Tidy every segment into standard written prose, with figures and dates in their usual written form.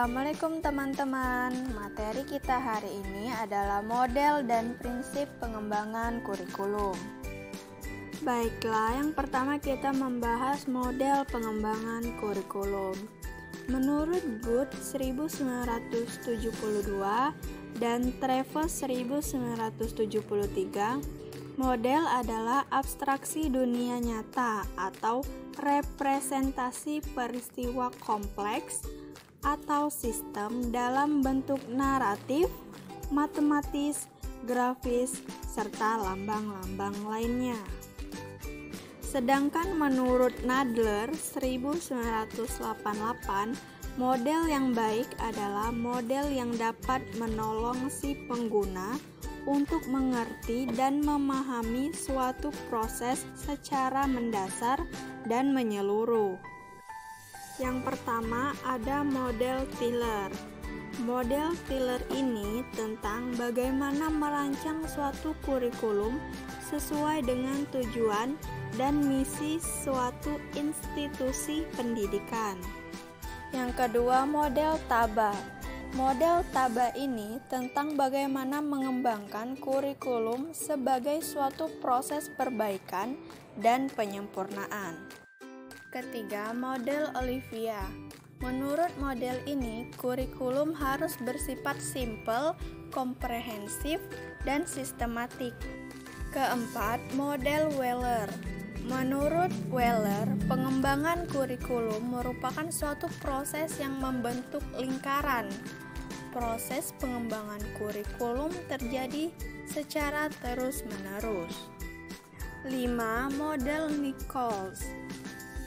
Assalamualaikum teman-teman. Materi kita hari ini adalah model dan prinsip pengembangan kurikulum. Baiklah, yang pertama kita membahas model pengembangan kurikulum. Menurut Good 1972 dan Traves 1973, model adalah abstraksi dunia nyata atau representasi peristiwa kompleks atau sistem dalam bentuk naratif, matematis, grafis, serta lambang-lambang lainnya. Sedangkan menurut Nadler 1988, model yang baik adalah model yang dapat menolong si pengguna untuk mengerti dan memahami suatu proses secara mendasar dan menyeluruh. Yang pertama ada model Tyler. Model Tyler ini tentang bagaimana merancang suatu kurikulum sesuai dengan tujuan dan misi suatu institusi pendidikan. Yang kedua model Taba. Model Taba ini tentang bagaimana mengembangkan kurikulum sebagai suatu proses perbaikan dan penyempurnaan. Ketiga, model Olivia. Menurut model ini, kurikulum harus bersifat simpel, komprehensif, dan sistematik. Keempat, model Weller. Menurut Weller, pengembangan kurikulum merupakan suatu proses yang membentuk lingkaran. Proses pengembangan kurikulum terjadi secara terus-menerus. 5. Model Nichols.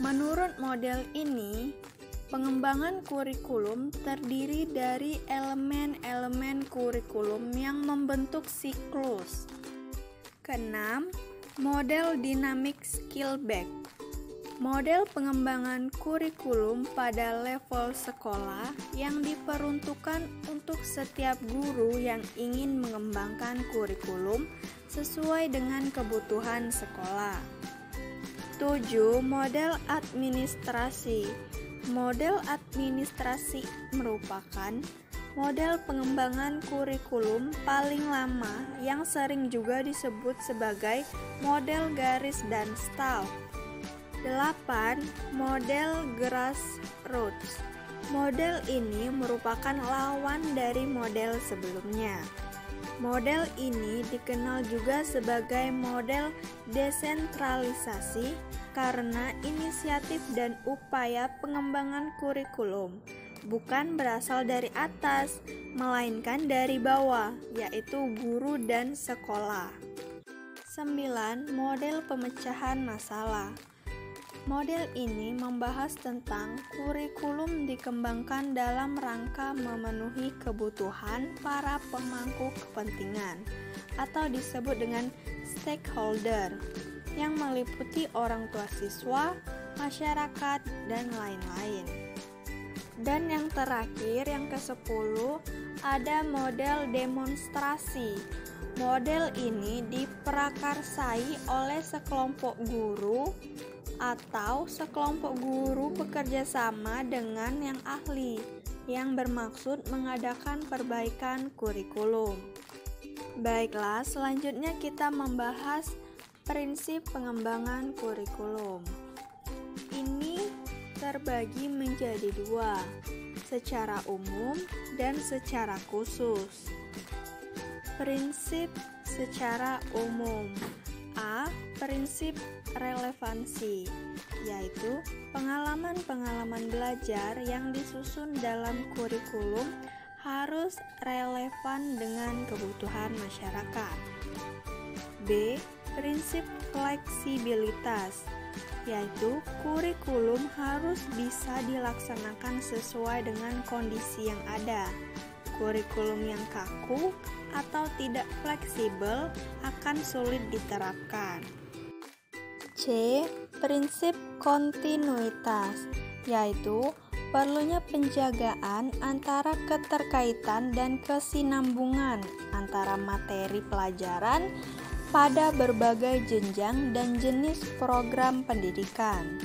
Menurut model ini, pengembangan kurikulum terdiri dari elemen-elemen kurikulum yang membentuk siklus. Keenam, model Dynamic Skill Bag. Model pengembangan kurikulum pada level sekolah yang diperuntukkan untuk setiap guru yang ingin mengembangkan kurikulum sesuai dengan kebutuhan sekolah. 7. Model administrasi. Model administrasi merupakan model pengembangan kurikulum paling lama yang sering juga disebut sebagai model garis dan staff. 8. Model grassroots. Model ini merupakan lawan dari model sebelumnya. Model ini dikenal juga sebagai model desentralisasi karena inisiatif dan upaya pengembangan kurikulum bukan berasal dari atas, melainkan dari bawah, yaitu guru dan sekolah. 9. Model pemecahan masalah. Model ini membahas tentang kurikulum dikembangkan dalam rangka memenuhi kebutuhan para pemangku kepentingan atau disebut dengan stakeholder yang meliputi orang tua siswa, masyarakat, dan lain-lain. Dan yang terakhir, yang ke-10, ada model demonstrasi. Model ini diprakarsai oleh sekelompok guru atau sekelompok guru bekerja sama dengan yang ahli yang bermaksud mengadakan perbaikan kurikulum. Baiklah, selanjutnya kita membahas prinsip pengembangan kurikulum. Ini terbagi menjadi dua, secara umum dan secara khusus. Prinsip secara umum. A. Prinsip relevansi, yaitu pengalaman-pengalaman belajar yang disusun dalam kurikulum harus relevan dengan kebutuhan masyarakat. B. Prinsip fleksibilitas, yaitu kurikulum harus bisa dilaksanakan sesuai dengan kondisi yang ada. Kurikulum yang kaku atau tidak fleksibel akan sulit diterapkan. C. Prinsip kontinuitas, yaitu perlunya penjagaan antara keterkaitan dan kesinambungan antara materi pelajaran pada berbagai jenjang dan jenis program pendidikan.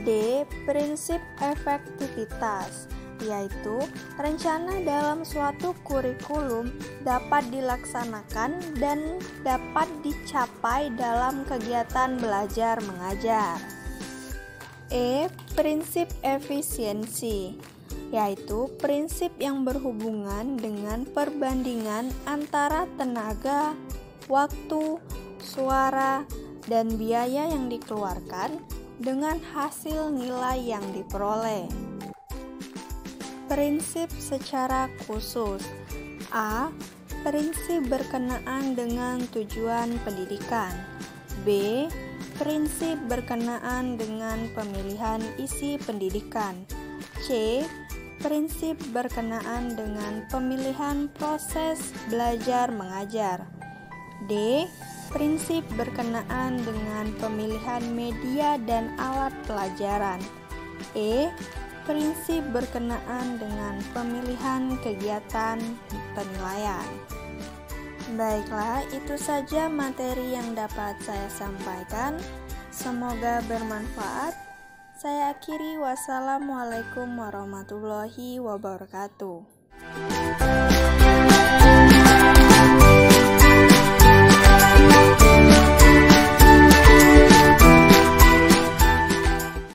D. Prinsip efektivitas, yaitu rencana dalam suatu kurikulum dapat dilaksanakan dan dapat dicapai dalam kegiatan belajar mengajar. Prinsip efisiensi, yaitu prinsip yang berhubungan dengan perbandingan antara tenaga, waktu, suara, dan biaya yang dikeluarkan dengan hasil nilai yang diperoleh. Prinsip secara khusus. Prinsip berkenaan dengan tujuan pendidikan. B. Prinsip berkenaan dengan pemilihan isi pendidikan. C. Prinsip berkenaan dengan pemilihan proses belajar mengajar. D. Prinsip berkenaan dengan pemilihan media dan alat pelajaran. E. Prinsip berkenaan dengan pemilihan kegiatan penilaian. Baiklah, itu saja materi yang dapat saya sampaikan. Semoga bermanfaat. Saya akhiri, wassalamualaikum warahmatullahi wabarakatuh.